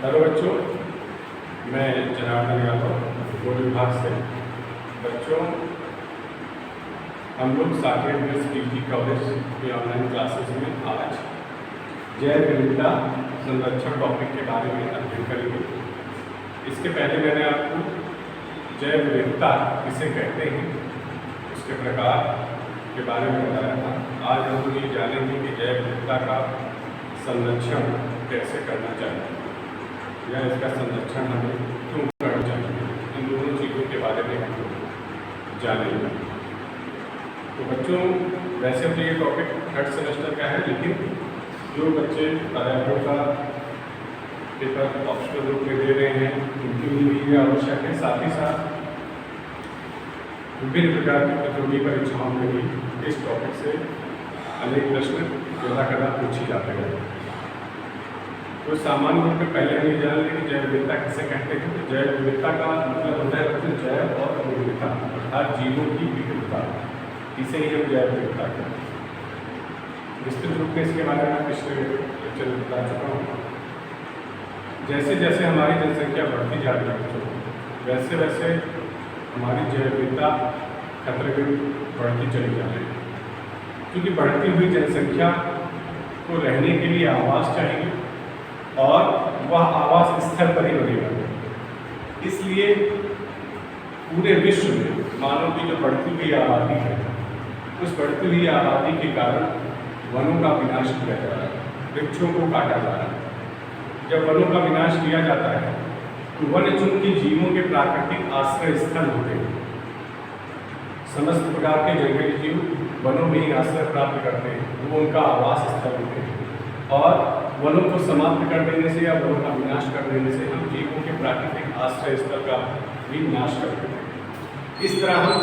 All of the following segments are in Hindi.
हेलो बच्चों, मैं जनार्दन यादव भूगोल विभाग से। बच्चों, हम लोग साकेत मिल्स डिग्री कॉलेज की ऑनलाइन क्लासेस में आज जैव विविधता संरक्षण टॉपिक के बारे में अध्ययन करेंगे। इसके पहले मैंने आपको जैव विविधता किसे कहते हैं, उसके प्रकार के बारे में बताया था। आज हम लोग ये जानेंगे कि जैव विविधता का संरक्षण कैसे करना चाहिए या इसका संरक्षण हमें क्यों करना चाहिए। इन दोनों चीज़ों के बारे में हम लोग जानेंगे। तो बच्चों, वैसे तो ये टॉपिक थर्ड सेमेस्टर का है, लेकिन जो बच्चे पर्यावरण का पेपर ऑप्शनल रूप में दे रहे हैं उनके लिए ये आवश्यक है। साथ ही साथ विभिन्न प्रकार की प्रतियोगी परीक्षाओं में भी इस टॉपिक से अनेक प्रश्न कदा पूछे जाते हैं। तो सामान्य रूप में पहले हम ये जान लें कि जैव विविधता किसे कहते हैं। तो जैव विविधता का मतलब होता है जैव और विविधता, अर्थात जीवों की विविधता, इसे ही हम जैव विविधता कहते हैं। विस्तृत रूप में इसके बारे में पिछले लेक्चर में बता चुका हूँ। जैसे जैसे हमारी जनसंख्या बढ़ती जा रही है वैसे वैसे हमारी जैव विविधता खतरे में बढ़ती चली जा रही है, क्योंकि बढ़ती हुई जनसंख्या को रहने के लिए आवास चाहिए और वह आवास स्थल पर ही बनेगा। इसलिए पूरे विश्व में मानव की जो बढ़ती हुई आबादी है, उस बढ़ती हुई आबादी के कारण वनों का विनाश किया जा रहा है, वृक्षों को काटा जा रहा है। जब वनों का विनाश किया जाता है तो वन चूंकि जीवों के प्राकृतिक आश्रय स्थल होते हैं। समस्त प्रकार के जंगली जीव वनों में ही आश्रय प्राप्त करते हैं, वो उनका आवास स्थल होते हैं। और वनों को समाप्त कर देने से या वनों का विनाश कर देने से हम जीवों के प्राकृतिक आश्रय स्थल का भी नाश कर देते हैं। इस तरह हम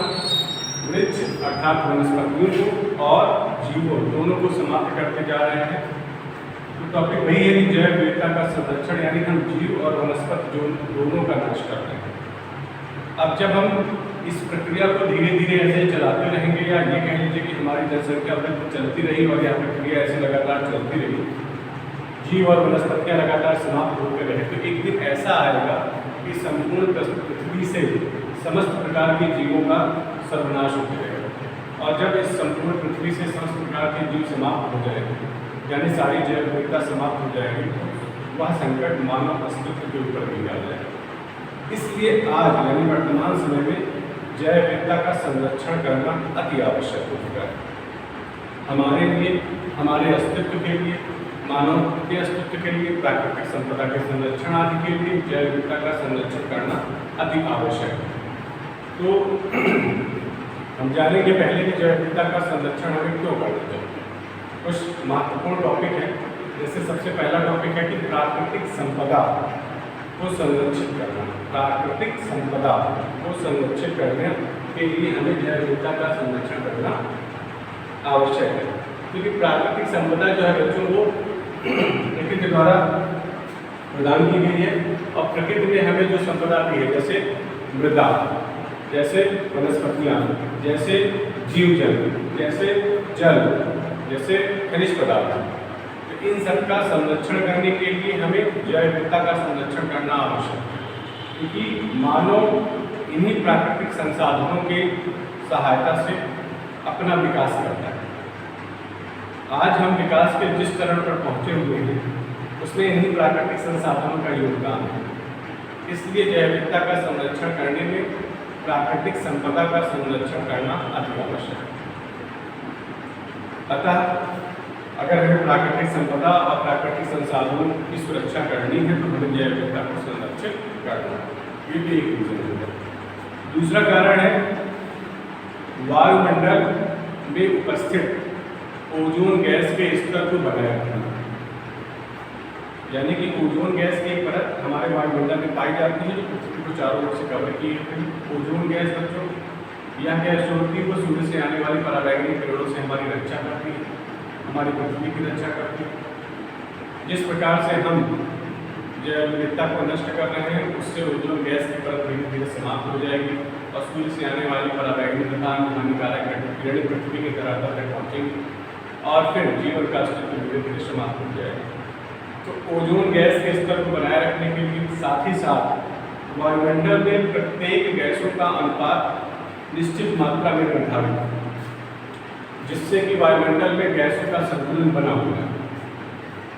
वृक्ष अर्थात वनस्पतियों को और जीवों दोनों को समाप्त करते जा रहे हैं। तो टॉपिक वही है कि जैव विविधता का संरक्षण, यानी हम जीव और वनस्पति दोनों का नाश कर रहे हैं। अब जब हम इस प्रक्रिया को धीरे धीरे ऐसे चलाते रहेंगे, या ये कह लीजिए कि हमारी जनसंख्या वृद्धि चलती रही और यह प्रक्रिया ऐसे लगातार चलती रही, जीव और वनस्पतियाँ लगातार समाप्त होते रहे, तो एक दिन ऐसा आएगा कि संपूर्ण पृथ्वी से समस्त प्रकार के जीवों का सर्वनाश हो जाएगा। और जब इस संपूर्ण पृथ्वी से समस्त प्रकार के जीव समाप्त हो जाएंगे, यानी सारी जैव विविधता समाप्त हो जाएगी, वह संकट मानव अस्तित्व के ऊपर भी आ जाएगा। इसलिए आज यानी वर्तमान समय में जैव विविधता का संरक्षण करना अति आवश्यक हो चुका है। हमारे लिए, हमारे अस्तित्व के लिए, मानव के अस्तित्व के लिए, प्राकृतिक संपदा के संरक्षण आदि के लिए जैव विविधता का संरक्षण करना अति आवश्यक है। तो हम जानेंगे पहले कि जैव विविधता का संरक्षण हमें क्यों करना चाहिए। कुछ महत्वपूर्ण टॉपिक है। जैसे सबसे पहला टॉपिक है कि प्राकृतिक संपदा को संरक्षित करना। प्राकृतिक संपदा को संरक्षित करने के लिए हमें जैव विविधता का संरक्षण करना आवश्यक है, क्योंकि प्राकृतिक संपदा जो है बच्चों वो प्रकृति द्वारा प्रदान की गई है। और प्रकृति ने हमें जो संपदा दी है, जैसे मृदा, जैसे वनस्पतियाँ, जैसे जीव जंतु, जैसे जल, जैसे खनिज पदार्थ, इन सब का संरक्षण करने के लिए हमें जैव विविधता का संरक्षण करना आवश्यक है, क्योंकि मानव इन्हीं प्राकृतिक संसाधनों के सहायता से अपना विकास करता है। आज हम विकास के जिस चरण पर पहुंचे हुए हैं, उसमें इन्हीं प्राकृतिक संसाधनों का योगदान है। इसलिए जैव विविधता का संरक्षण करने में प्राकृतिक संपदा का संरक्षण करना अति आवश्यक है। अतः अगर हमें प्राकृतिक संपदा और प्राकृतिक संसाधनों की सुरक्षा करनी है तो हमें जैव विविधता को संरक्षित करना है। ये भी एक रीजन है। दूसरा कारण है वायुमंडल में उपस्थित ओजोन गैस के स्तर को बनाए रखना। यानी कि ओजोन गैस की एक परत हमारे वायुमंडल में पाई जाती है, जो पृथ्वी को चारों ओर से कवर की है। ओजोन गैस बच्चों, यह गैस जो होती है वो सूर्य से आने वाली पराबैंगनी किरणों से हमारी रक्षा करती है, हमारी पृथ्वी की रक्षा करती है। जिस प्रकार से हम जैव विविधता को नष्ट कर रहे हैं, उससे ओजोन गैस की परत धीरे धीरे समाप्त हो जाएगी और सूर्य से आने वाली पराबैंगनी तथा हानिकारक किरणें पृथ्वी के धरातल तक पहुँचेंगी और फिर जीवन का अस्तित्व धीरे धीरे समाप्त हो जाएगा। तो ओजोन गैस के स्तर को बनाए रखने के लिए साथ ही साथ वायुमंडल में प्रत्येक गैसों का अनुपात निश्चित मात्रा में निर्धारित है, जिससे कि वायुमंडल में गैसों का संतुलन बना हुआ है।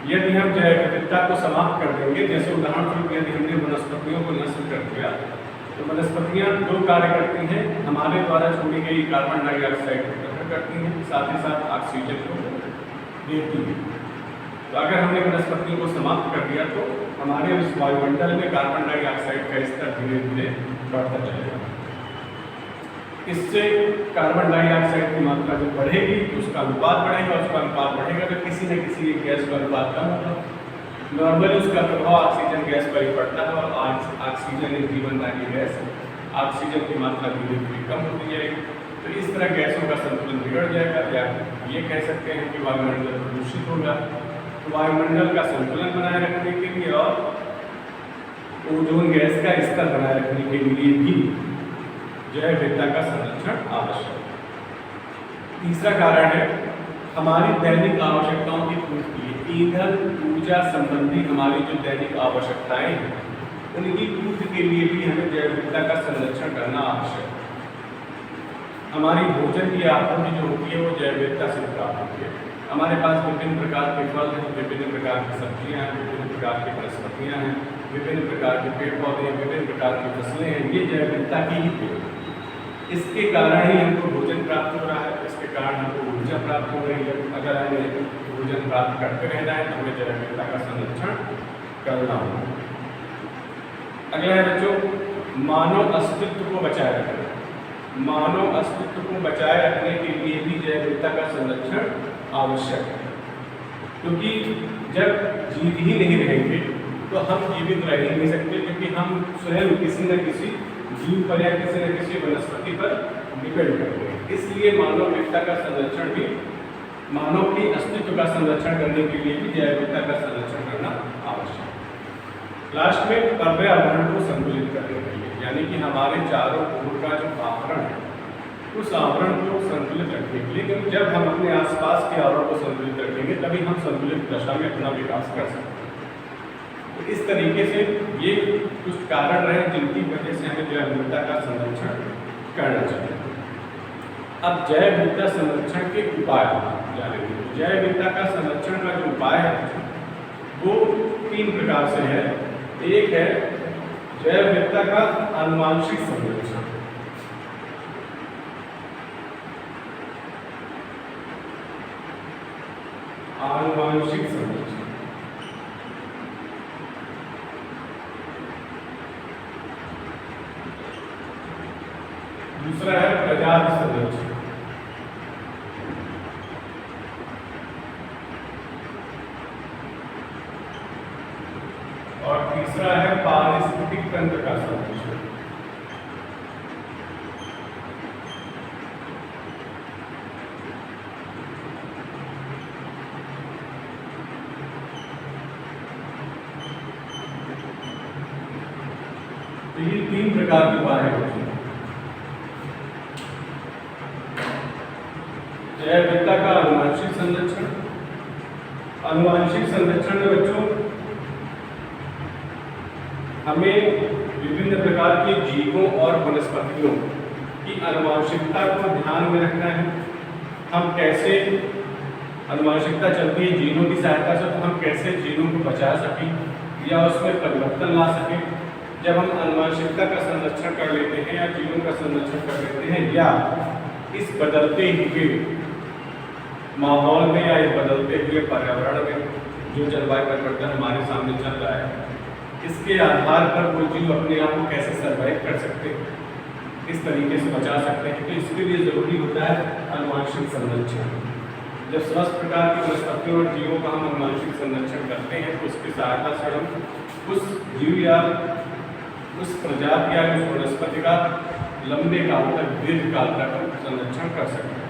यदि हम जैव विविधता को समाप्त कर देंगे, जैसे उदाहरण स्वरूप यदि हमने वनस्पतियों को नष्ट कर दिया, तो वनस्पतियाँ दो कार्य करती हैं, हमारे द्वारा छोड़ी गई कार्बन डाइऑक्साइड को ग्रहण करती हैं, साथ ही साथ ऑक्सीजन को देती हैं। तो अगर हमने वनस्पतियों को समाप्त कर दिया तो हमारे इस वायुमंडल में कार्बन डाइऑक्साइड का स्तर धीरे धीरे बढ़ता जाएगा। इससे कार्बन डाइऑक्साइड की मात्रा जब बढ़ेगी तो उसका अनुपात बढ़ेगा, उसका अनुपात बढ़ेगा तो किसी न किसी एक गैस का अनुपात कम होगा। नॉर्मली उसका प्रभाव ऑक्सीजन गैस पर ही पड़ता है और ऑक्सीजन एक जीवनदायी गैस है, ऑक्सीजन की मात्रा धीरे धीरे कम होती जाएगी। तो इस तरह गैसों का संतुलन बिगड़ जाएगा, या ये कह सकते हैं कि वायुमंडल प्रदूषित होगा। तो वायुमंडल का संतुलन बनाए रखने के लिए और ओजोन गैस का स्तर बनाए रखने के लिए भी जैव विविधता का संरक्षण आवश्यक है। तीसरा कारण है हमारी दैनिक आवश्यकताओं की पूर्ति के लिए ईंधन ऊर्जा संबंधी हमारी जो दैनिक आवश्यकताएं हैं उनकी पूर्ति के लिए भी हमें जैव विविधता का संरक्षण करना आवश्यक है। हमारी भोजन की आपूर्ति जो होती है वो जैव विविधता से प्राप्त होती है। हमारे पास विभिन्न प्रकार के फल हैं, विभिन्न प्रकार की सब्जियां हैं, विभिन्न प्रकार की वनस्पतियां हैं, विभिन्न प्रकार के पेड़ पौधे हैं, विभिन्न प्रकार की फसलें हैं, ये जैव विविधता की ही पेड़। इसके कारण ही हमको भोजन प्राप्त हो रहा है, इसके कारण हमको ऊर्जा प्राप्त हो रही है। अगर हमें भोजन प्राप्त करते रहना है तो हमें जैव विविधता का संरक्षण करना होगा। अगला है बच्चों, मानव अस्तित्व को बचाए रखना। मानव अस्तित्व को बचाए रखने के लिए भी जैव विविधता का संरक्षण आवश्यक है, क्योंकि जब जीव ही नहीं रहेंगे तो हम जीवित रह ही नहीं सकते, क्योंकि हम स्वयं किसी न किसी जीव पर या किसी न किसी वनस्पति पर डिपेंड करते हैं। इसलिए मानव विविधता का संरक्षण भी, मानव के अस्तित्व का संरक्षण करने के लिए भी जैव विविधता का संरक्षण करना आवश्यक है। लास्ट में पर्यावरण को संतुलित करने के लिए, यानी कि हमारे चारों ओर का जो आवरण है उस आवरण को संतुलित रखने के लिए, क्योंकि जब हम अपने आसपास के आवरण को संतुलित रखेंगे तभी हम संतुलित दशा में अपना विकास कर सकते हैं। तो इस तरीके से ये कुछ कारण रहे जिनकी वजह से हमें जैव विविधता का संरक्षण करना चाहिए। अब जैव विविधता संरक्षण के उपाय जानेंगे। जैव विविधता का संरक्षण का जो उपाय है वो 3 प्रकार से है। एक है जैव विविधता का आनुवांशिक संरक्षण। आनुवांशिक संरक्षण। दूसरा है प्रजाति संरक्षण। और तीसरा है पारिस्थितिक तंत्र का संरक्षण। तो ये 3 प्रकार के उपाय होते हैं। जैव विविधता का आनुवांशिक संरक्षण। आनुवांशिक संरक्षण में बच्चों हमें विभिन्न प्रकार के जीवों और वनस्पतियों की आनुवांशिकता को ध्यान में रखना है। हम कैसे, आनुवांशिकता चलती है जीनों की सहायता से, तो हम कैसे जीनों को बचा सकें या उसमें परिवर्तन ला सकें। जब हम आनुवांशिकता का संरक्षण कर लेते हैं या जीनों का संरक्षण कर लेते हैं, या इस बदलते हुए माहौल में या इस बदलते हुए पर्यावरण में जो जलवायु परिवर्तन हमारे सामने चल रहा है, इसके आधार पर कोई जीव अपने आप को कैसे सर्वाइव कर सकते हैं, इस तरीके से बचा सकते हैं। तो इसके लिए ज़रूरी होता है आनुवांशिक संरक्षण। जब स्वस्थ प्रकार की वनस्पतियों और जीवों का हम आनुवांशिक संरक्षण करते हैं तो उसकी सहायता से हम उस जीव या उस प्रजाति या उस वनस्पति का लंबे काल तक, दीर्घ काल तक हम संरक्षण कर सकते हैं।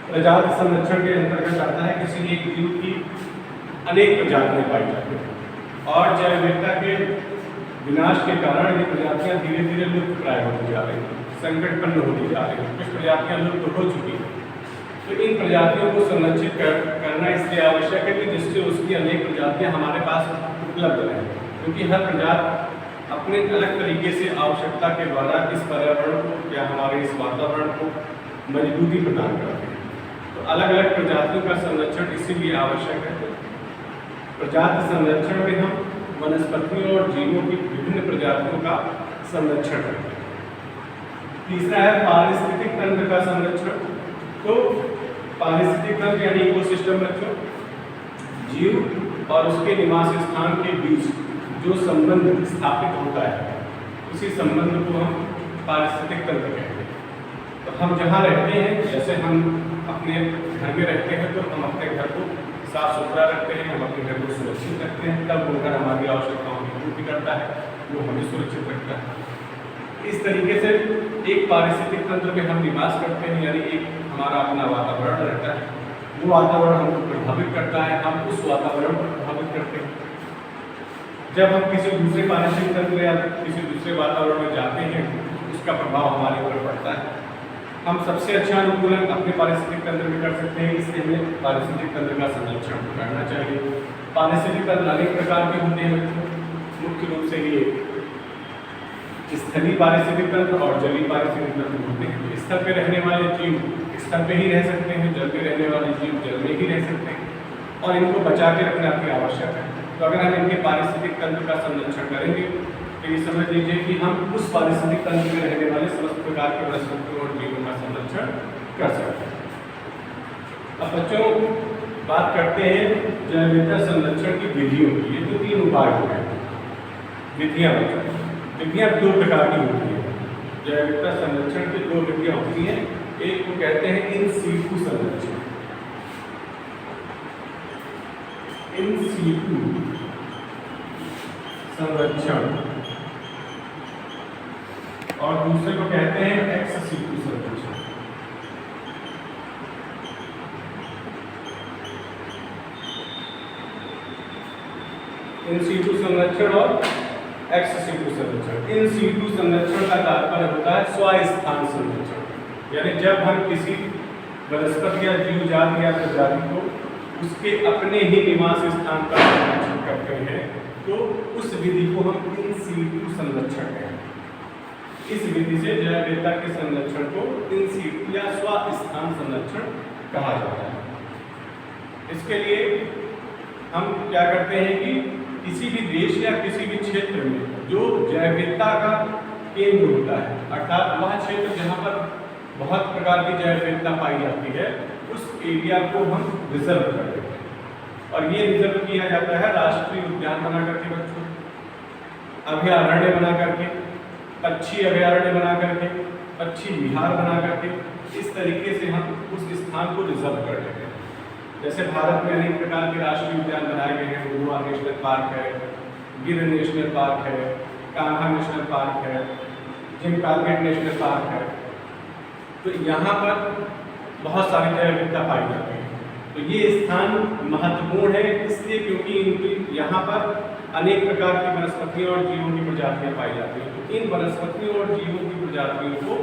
प्रजाति संरक्षण के अंतर्गत आता है किसी एक जीव की अनेक प्रजातियां पाई जाती हैं और जैव विविधता के विनाश के कारण ये प्रजातियां धीरे धीरे लुप्त प्राय होती जा रही हैं, संकटपन्न होती जा रही हैं, कुछ प्रजातियां लुप्त हो चुकी हैं। तो इन प्रजातियों को संरक्षित करना इसलिए आवश्यक है कि जिससे उसकी अनेक प्रजातियां हमारे पास उपलब्ध रहें, क्योंकि हर प्रजाति अपने अलग तरीके से आवश्यकता के द्वारा इस पर्यावरण को या हमारे इस वातावरण को मजबूती प्रदान करते हैं। तो अलग अलग प्रजातियों का संरक्षण इसीलिए आवश्यक है। प्रजाति संरक्षण में हम वनस्पतियों और जीवों की विभिन्न प्रजातियों का संरक्षण करते हैं। तीसरा है पारिस्थितिक तंत्र का संरक्षण। तो पारिस्थितिक तंत्र यानी इकोसिस्टम बच्चों, जीव और उसके निवास स्थान के बीच जो संबंध स्थापित होता है उसी संबंध को हम पारिस्थितिक तंत्र कहते हैं। तो हम जहाँ रहते हैं, जैसे हम अपने घर में रहते हैं तो हम अपने घर को साफ सुथरा रखते हैं, हम अपने घर को सुरक्षित रखते हैं, तब वो घर हमारी आवश्यकताओं की पूर्ति करता है, वो हमें सुरक्षित रखता है। इस तरीके से एक पारिस्थितिक तंत्र में हम निवास करते हैं, यानी एक हमारा अपना वातावरण रहता है, वो वातावरण हमको प्रभावित करता है, हम उस वातावरण को प्रभावित करते हैं। जब हम किसी दूसरे पारिस्थितिक तंत्र या किसी दूसरे वातावरण में जाते हैं उसका प्रभाव हमारे ऊपर पड़ता है। हम सबसे अच्छा अनुकूलन अपने पारिस्थितिक तंत्र में कर सकते हैं, इसलिए हमें पारिस्थितिक तंत्र का संरक्षण करना चाहिए। पारिस्थितिक तंत्र अनेक प्रकार के होते हैं, मुख्य रूप से ये स्थलीय पारिस्थितिक तंत्र और जलीय पारिस्थितिक तंत्र होते हैं। स्थल पे रहने वाले जीव स्थल पे ही रह सकते हैं, जल पे रहने वाले जीव जल में ही रह सकते हैं और इनको बचा के रखना अति आवश्यक है। तो अगर हम इनके पारिस्थितिक तंत्र का संरक्षण करेंगे तो ये समझ लीजिए कि हम उस पारिस्थितिक तंत्र में रहने वाले समस्त प्रकार के वनस्पतियों और जीवों का संरक्षण कर सकते हैं। अब बच्चों बात करते हैं जैव विविधता संरक्षण की विधियों की। ये तो 3 उपाय हो गए, विधियाँ बच्चों। विधियाँ 2 प्रकार की होती है। जैव विविधता संरक्षण की 2 विधियाँ होती हैं। एक को कहते हैं इन सीटू संरक्षण, इन सीटू संरक्षण, और दूसरे को कहते हैं एक्स सीटू संरक्षण। इन सीटू संरक्षण और एक्स सीटू संरक्षण। इन सीटू संरक्षण का तात्पर्य होता है स्वस्थान संरक्षण, यानी जब हम किसी वनस्पति या जीव जाति या प्रजाति को उसके अपने ही निवास स्थान का संरक्षण करते हैं तो उस विधि को हम इन सीटू संरक्षण कहते हैं। इस विधि से जैव विविधता के संरक्षण को इन सीटू या स्वस्थान संरक्षण कहा जाता है। इसके लिए हम क्या करते हैं कि किसी भी देश या किसी भी क्षेत्र में जो जैव विविधता का केंद्र होता है, अर्थात वह क्षेत्र जहाँ पर बहुत प्रकार की जैव विविधता पाई जाती है, उस एरिया को हम रिजर्व कर देते हैं। और ये रिजर्व किया जाता है राष्ट्रीय उद्यान बना करके बच्चों, अभयारण्य बना करके, पक्षी अभयारण्य बना करके, पक्षी विहार बना करके, इस तरीके से हम उस स्थान को रिजर्व कर लेते हैं। जैसे भारत में अनेक प्रकार के राष्ट्रीय उद्यान बनाए गए हैं, गोवा नेशनल पार्क है, गिर नेशनल पार्क है, कान्हा नेशनल पार्क है, जिम कॉर्बेट नेशनल पार्क है। तो यहाँ पर बहुत सारी जैव विविधता पाई जाती है। तो ये स्थान महत्वपूर्ण है इसलिए क्योंकि इनकी यहाँ पर अनेक प्रकार की वनस्पतियों और जीवों की प्रजातियाँ पाई जाती हैं। तो इन वनस्पतियों और जीवों की प्रजातियों को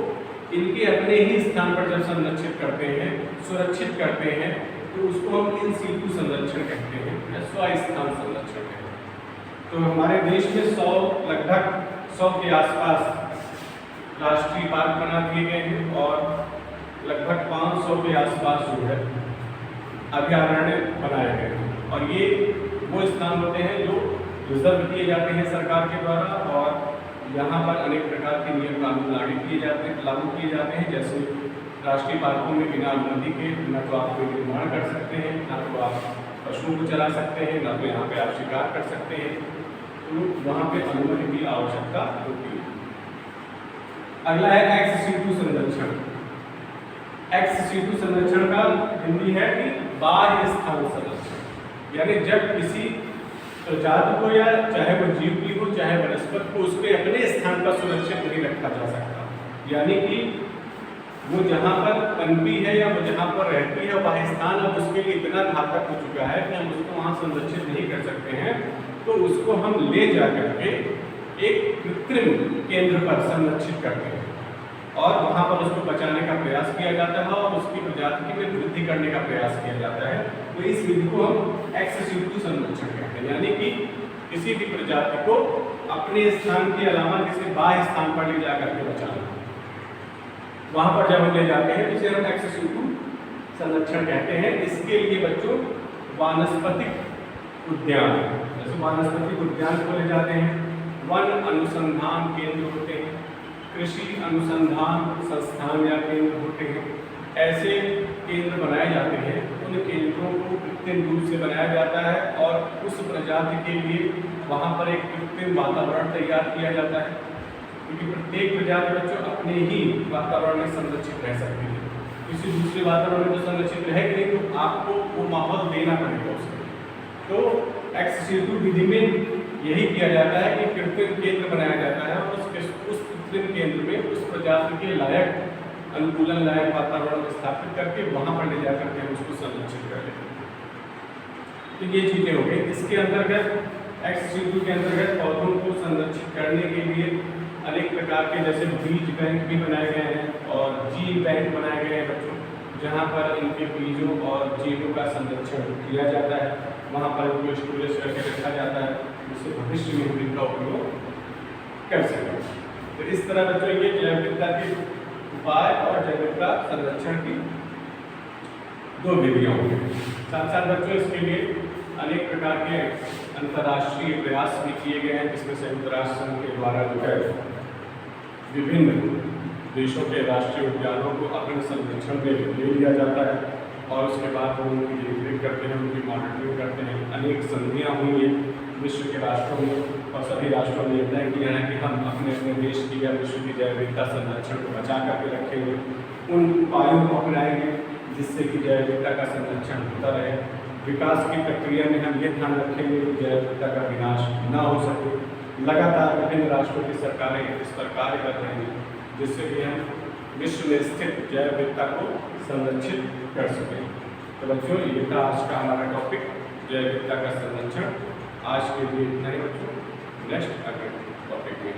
इनके अपने ही स्थान पर जब संरक्षित करते हैं, सुरक्षित करते हैं, तो उसको हम इन सीटू संरक्षण कहते हैं या स्वस्थान संरक्षण कहते हैं। तो हमारे देश में लगभग 100 के आसपास राष्ट्रीय पार्क बना दिए गए हैं और लगभग 500 के आसपास जो है अभयारण्य बनाए गए हैं। और ये वो स्थान होते हैं जो रिजर्व किए जाते हैं सरकार के द्वारा और यहाँ पर अनेक प्रकार के नियम कानून लागू किए जाते हैं। जैसे राष्ट्रीय पार्कों में बिना अनुमति के न तो आप कोई निर्माण कर सकते हैं, न तो आप पशुओं को चला सकते हैं, न तो यहाँ पे आप शिकार कर सकते हैं। तो वहाँ पे अनुमति की आवश्यकता होती है। अगला है एक्स सीटू संरक्षण। एक्स सीटू संरक्षण का हिंदी है कि बाह्य स्थान संरक्षण, यानी जब किसी प्रजाति को या चाहे वो जीव की हो चाहे वनस्पति को उसके अपने स्थान पर सुरक्षित नहीं रखा जा सकता, यानी कि वो जहाँ पर पनपी है या वो जहाँ पर रहती है वह स्थान अब उसके लिए इतना घातक हो चुका है कि हम उसको वहाँ संरक्षित नहीं कर सकते हैं। तो उसको हम ले जा करके एक कृत्रिम केंद्र पर संरक्षित करते हैं और वहाँ पर उसको बचाने का प्रयास किया जाता है और उसकी प्रजाति में वृद्धि करने का प्रयास किया जाता है। तो इस विधि को हम एक्स सिक्यू संरक्षण कहते हैं, यानी कि किसी भी प्रजाति को अपने स्थान के अलावा किसी बाह्य स्थान पर ले जाकर के बचाना। वहाँ पर जब हम ले जाते हैं इसे हम एक्स सिक्यू संरक्षण कहते हैं। इसके लिए बच्चों वानस्पतिक उद्यान, जैसे वानस्पतिक उद्यान को ले जाते हैं, वन अनुसंधान केंद्र होते हैं, कृषि अनुसंधान संस्थान या केंद्र होते हैं, ऐसे केंद्र बनाए जाते हैं। उन केंद्रों को कृत्रिम रूप से बनाया जाता है और उस प्रजाति के लिए वहाँ पर एक कृत्रिम वातावरण तैयार किया जाता है, क्योंकि प्रत्येक प्रजाति बच्चों अपने ही वातावरण में संरक्षित रह सकती है। किसी दूसरे वातावरण में तो संरक्षित रहेगी नहीं, तो आपको वो माहौल देना पड़ेगा उसको। तो एक्स सिक्यू विधि में यही किया जाता है कि कृत्रिम केंद्र बनाया जाता है और उस कृत्रिम केंद्र में उस प्रजाति के लायक अनुकूलन लायक वातावरण स्थापित करके वहाँ पर ले जाकर के हम उसको संरक्षित कर लेते हैं। तो ये चीज़ें हो गई। इसके अंतर्गत एक्स सिक्यू के अंतर्गत पौधों को संरक्षित करने के लिए अनेक प्रकार के जैसे बीज बैंक भी बनाए गए हैं और जीव बैंक बनाए गए हैं बच्चों, जहाँ पर इनके बीजों और जीवों का संरक्षण किया जाता है। वहाँ पर इनको स्टोरेज करके रखा जाता है जिससे भविष्य में हम इनका उपयोग कर सकें। तो इस तरह बच्चों ये जैव विविधता के उपाय और जैव विविधता संरक्षण की दो विधियाँ होंगी। साथ साथ बच्चों इसके लिए अनेक प्रकार के अंतर्राष्ट्रीय प्रयास भी किए गए हैं, जिसमें संयुक्त राष्ट्र संघ के द्वारा जो है विभिन्न देशों के राष्ट्रीय उद्यानों को अपने संरक्षण में ले लिया जाता है और उसके बाद वो उनकी देखरेख करते हैं, उनकी मॉनिटरिंग करते हैं। अनेक संधियाँ हुई हैं विश्व के राष्ट्रों में और सभी राष्ट्रों ने निर्णय किया है कि हम अपने अपने देश की या विश्व की जैव विविधता संरक्षण को बचा करके रखेंगे, उन उपायों को अपनाएंगे जिससे कि जैव विविधता का संरक्षण होता रहे। विकास की प्रक्रिया में हम ये ध्यान रखेंगे कि जैव विविधता का विनाश न हो सके। लगातार विभिन्न राष्ट्रों की सरकारें इस पर कार्य कर रही हैं जिससे कि हम विश्व में स्थित जैव विविधता को संरक्षित कर सकें। तो बच्चों ये था आज का हमारा टॉपिक जैव विविधता का संरक्षण। आज के लिए इतना ही बच्चों, नेक्स्ट अगले टॉपिक में